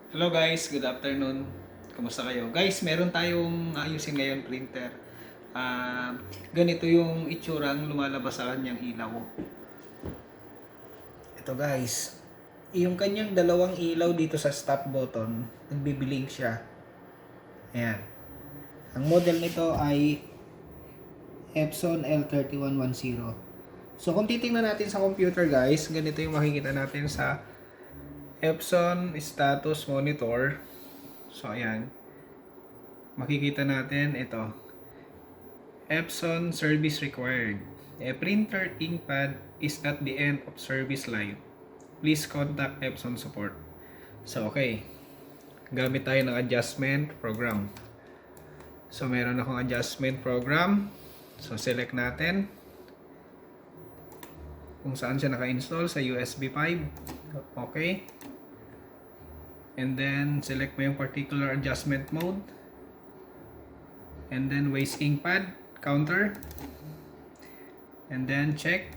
Hello guys, good afternoon. Kumusta kayo? Guys, meron tayong ayusin ngayon printer. Ganito yung itsurang lumalabas sa kanyang ilaw. Ito guys, yung kanyang dalawang ilaw dito sa stop button, nagbiblink siya. Ayan. Ang model nito ay Epson L3110. So kung titingnan natin sa computer guys, ganito yung makikita natin sa Epson status monitor. So ayan, makikita natin ito. Epson service required. A printer ink pad is at the end of service line. Please contact Epson support. So okay, gamit tayo ng adjustment program. So meron akong adjustment program. So select natin kung saan siya naka-install sa USB 5. Okay. And then select mo yung particular adjustment mode. And then waste ink pad counter. And then check.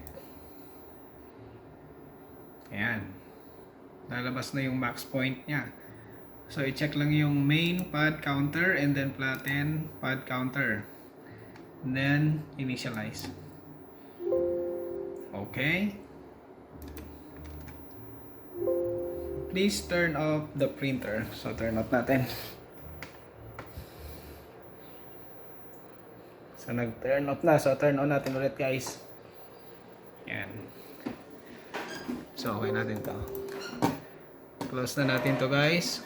Ayan. Lalabas na yung max point niya. So i-check lang yung main pad counter and then flatten pad counter. And then initialize. Okay. Please turn off the printer. So turn off natin. So nag-turn off na. So turn on natin ulit guys. Yan. So okay natin to. Close na natin to guys.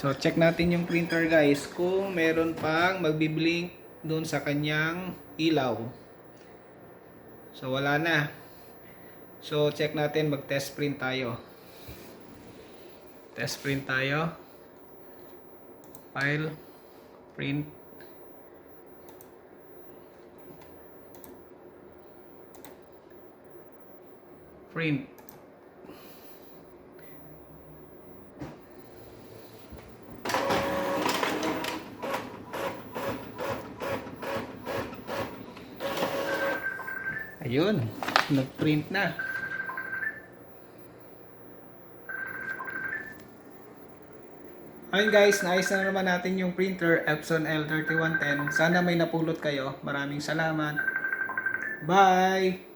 So check natin yung printer guys kung meron pang magbiblink doon sa kanyang ilaw. So wala na. So check natin, mag-test print tayo. Test print tayo. File, print. Print. Ayun, nag-print na. Ayun guys, naayos na naman natin yung printer Epson L3110. Sana may napulot kayo. Maraming salamat. Bye!